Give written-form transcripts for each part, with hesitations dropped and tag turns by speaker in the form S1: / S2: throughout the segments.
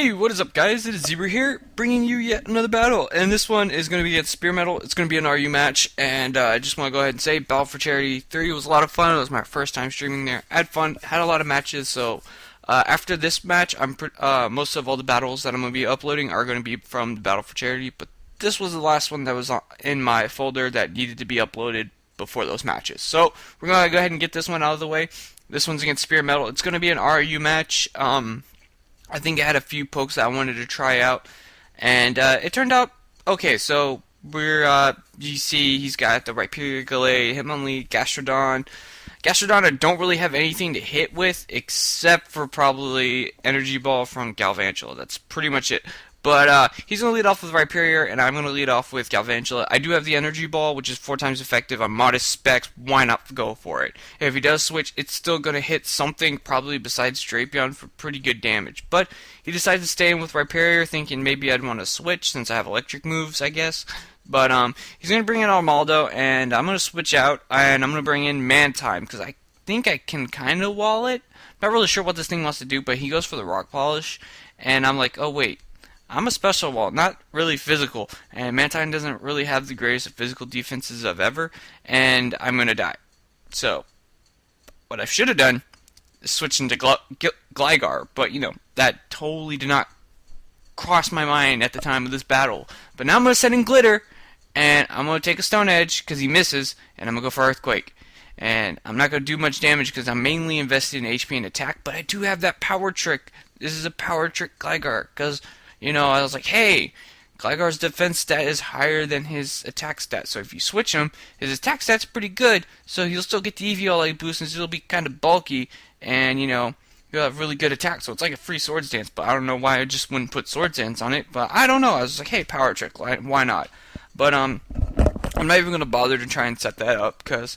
S1: Hey, what is up, guys? It is Zebra here, bringing you yet another battle, and this one is going to be against SpearMetal. It's going to be an RU match, and I just want to go ahead and say Battle for Charity 3 was a lot of fun. It was my first time streaming there. I had fun, had a lot of matches, so after this match, most of all the battles that I'm going to be uploading are going to be from the Battle for Charity, but this was the last one that was in my folder that needed to be uploaded before those matches. So we're going to go ahead and get this one out of the way. This one's against SpearMetal. It's going to be an RU match. I think I had a few pokes that I wanted to try out, and it turned out okay. So you see he's got the Rhyperior Gallade, Hitmonlee, Gastrodon. Gastrodon I don't really have anything to hit with except for probably Energy Ball from Galvantula. That's pretty much it. But he's going to lead off with Rhyperior, and I'm going to lead off with Galvantula. I do have the Energy Ball, which is 4 times effective on modest specs. Why not go for it? If he does switch, it's still going to hit something probably besides Drapion for pretty good damage. But he decided to stay in with Rhyperior, thinking maybe I'd want to switch since I have electric moves, I guess. But he's going to bring in Armaldo, and I'm going to switch out, and I'm going to bring in Mantime, because I think I can kind of wall it. Not really sure what this thing wants to do, but he goes for the Rock Polish, and I'm like, oh wait. I'm a special wall, not really physical, and Mantine doesn't really have the greatest physical defenses of ever, and I'm gonna die. So, what I should have done is switch into Gligar, but you know, that totally did not cross my mind at the time of this battle. But now I'm gonna set in Glitter, and I'm gonna take a Stone Edge, because he misses, and I'm gonna go for Earthquake. And I'm not gonna do much damage, because I'm mainly invested in HP and attack, but I do have that Power Trick. This is a Power Trick Gligar, because you know, I was like, hey, Gligar's defense stat is higher than his attack stat, so if you switch him, his attack stat's pretty good, so he'll still get the EVLA boost, and it'll be kind of bulky, and, you know, he'll have really good attack, so it's like a free Swords Dance, but I don't know why I just wouldn't put Swords Dance on it, but I don't know, I was like, hey, Power Trick, why not? But, I'm not even going to bother to try and set that up, because,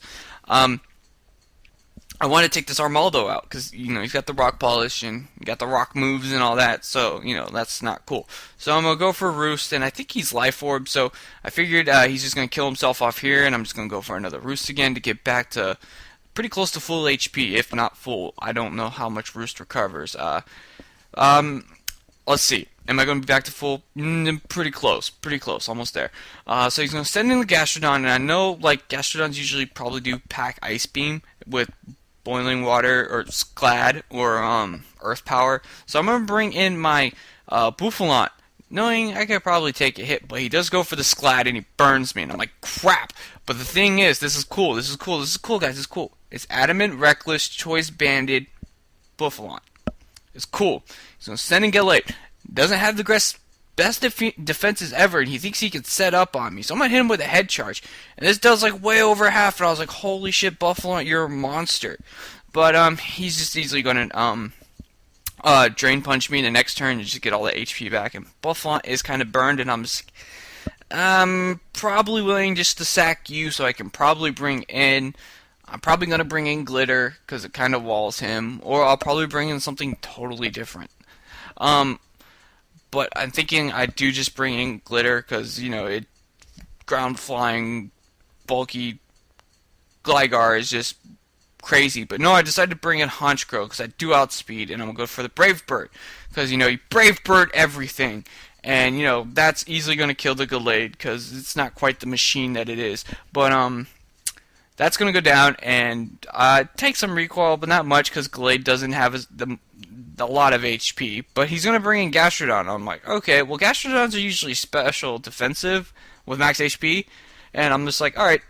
S1: I want to take this Armaldo out because, you know, he's got the Rock Polish and you got the Rock moves and all that, so, you know, that's not cool. So I'm going to go for Roost, and I think he's Life Orb, so I figured he's just going to kill himself off here, and I'm just going to go for another Roost again to get back to pretty close to full HP, if not full. I don't know how much Roost recovers. Let's see. Am I going to be back to full? Pretty close, almost there. So he's going to send in the Gastrodon, and I know, like, Gastrodons usually probably do pack Ice Beam with Boiling Water or Sclad or Earth Power. So I'm gonna bring in my Bouffalant, knowing I could probably take a hit, but he does go for the Sclad and he burns me, and I'm like, crap. But the thing is, this is cool, guys, this is cool. It's Adamant, Reckless, Choice Banded, Bouffalant. It's cool. He's gonna send in Gallade. Doesn't have the best defenses ever, and he thinks he can set up on me. So I'm going to hit him with a head charge. And this does like way over half, and I was like, holy shit, Bouffalant, you're a monster. But he's just easily going to Drain Punch me in the next turn and just get all the HP back. And Bouffalant is kind of burned, and I'm probably willing just to sack you, so I can probably bring in... I'm probably going to bring in Glitter, because it kind of walls him. Or I'll probably bring in something totally different. But I'm thinking I do just bring in Glitter because, you know, ground flying, bulky Gligar is just crazy. But no, I decided to bring in Honchkrow because I do outspeed, and I'm going to go for the Brave Bird because, you know, you Brave Bird everything. And, you know, that's easily going to kill the Gallade because it's not quite the machine that it is. But, that's going to go down and take some recoil, but not much because Gallade doesn't have a lot of HP, but he's going to bring in Gastrodon. I'm like, okay, well, Gastrodons are usually special defensive with max HP, and I'm just like, alright,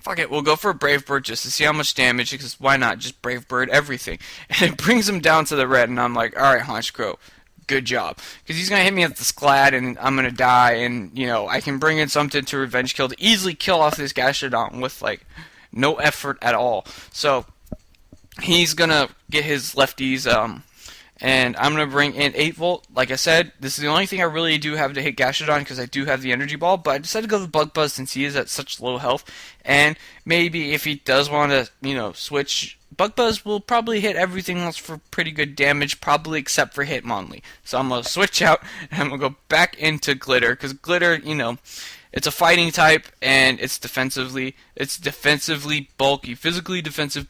S1: fuck it, we'll go for a Brave Bird just to see how much damage, because why not, just Brave Bird everything, and it brings him down to the red, and I'm like, alright, Honchkrow, good job, because he's going to hit me with the Sclad, and I'm going to die, and, you know, I can bring in something to Revenge Kill to easily kill off this Gastrodon with, like, no effort at all. So he's gonna get his lefties, and I'm gonna bring in 8 volt. Like I said, this is the only thing I really do have to hit Gastrodon because I do have the Energy Ball. But I decided to go with Bug Buzz since he is at such low health, and maybe if he does want to, you know, switch, Bug Buzz will probably hit everything else for pretty good damage, probably except for Hitmonlee. So I'm gonna switch out and I'm gonna go back into Glitter because Glitter, you know, it's a fighting type and it's defensively bulky, physically defensive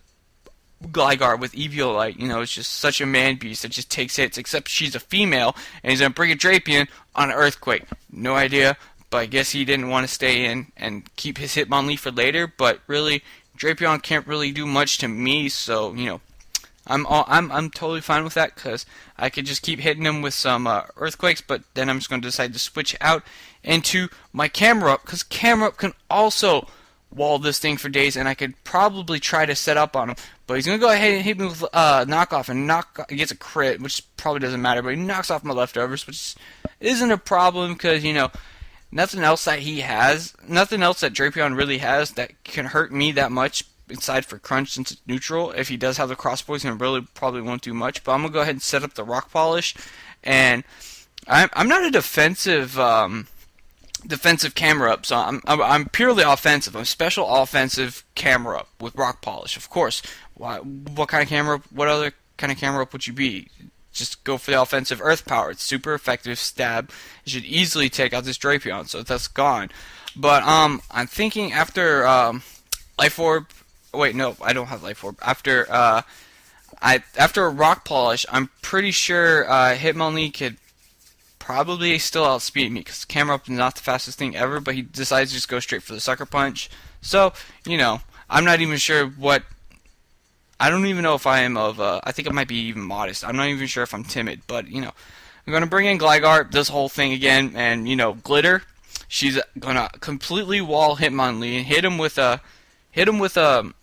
S1: Gligar with Eviolite. You know, it's just such a man beast that just takes hits, except she's a female, and he's going to bring a Drapion on an Earthquake. No idea, but I guess he didn't want to stay in and keep his Hitmonlee for later, but really, Drapion can't really do much to me, so, you know, I'm totally fine with that, because I could just keep hitting him with some Earthquakes, but then I'm just going to decide to switch out into my Camera Up, because Camera Up can also wall this thing for days, and I could probably try to set up on him, but he's going to go ahead and hit me with Knockoff, and he gets a crit, which probably doesn't matter, but he knocks off my leftovers, which isn't a problem, because, you know, nothing else that he has, nothing else that Drapion really has that can hurt me that much, aside for Crunch since it's neutral. If he does have the Cross Poison, it really probably won't do much, but I'm going to go ahead and set up the Rock Polish, and I'm not a defensive Camera Up, so I'm purely offensive. I'm special offensive Camera Up with Rock Polish, of course. What kind of Camera Up? What other kind of Camera Up would you be? Just go for the offensive Earth Power. It's super effective stab. It should easily take out this Drapion, so that's gone. But I'm thinking after Life Orb. Wait, no, I don't have Life Orb. After a Rock Polish, I'm pretty sure Hitmonlee could probably still outspeed me, because Camera Up is not the fastest thing ever, but he decides to just go straight for the Sucker Punch. So, you know, I'm not even sure what... I don't even know if I am of... I think it might be even modest. I'm not even sure if I'm timid, but, you know, I'm going to bring in Gligar, this whole thing again, and, you know, Glitter, she's going to completely wall Hitmonlee and hit him with a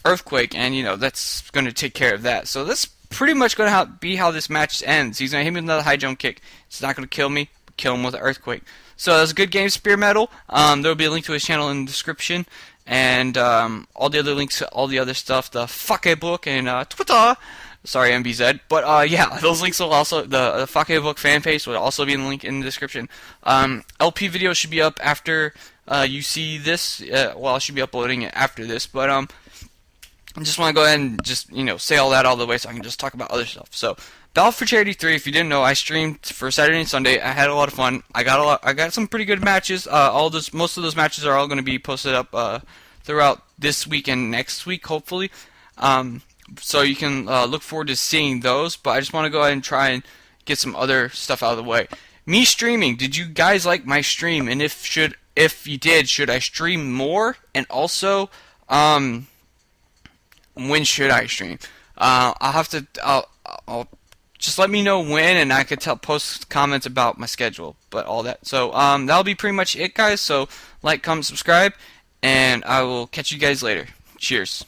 S1: Earthquake, and, you know, that's going to take care of that. So that's pretty much going to be how this match ends. He's going to hit me with another high jump kick. It's not going to kill me, but kill him with an Earthquake. So that was a good game, SpearMetal. There will be a link to his channel in the description, and all the other links to all the other stuff, the Fake book and Twitter. Sorry, MBZ. But yeah, those links will also, the Fake book fan page will also be in the link in the description. LP video should be up after you see this. Well, I should be uploading it after this, but I just want to go ahead and just, you know, say all that all the way so I can just talk about other stuff. So, Battle for Charity 3, if you didn't know, I streamed for Saturday and Sunday. I had a lot of fun. I got some pretty good matches. Most of those matches are all going to be posted up throughout this week and next week, hopefully. So you can look forward to seeing those, but I just want to go ahead and try and get some other stuff out of the way. Me streaming, did you guys like my stream? And if you did, should I stream more? And also, when should I stream? I'll just let me know when, and I could post comments about my schedule, but all that. So that'll be pretty much it, guys. So like, comment, subscribe, and I will catch you guys later. Cheers.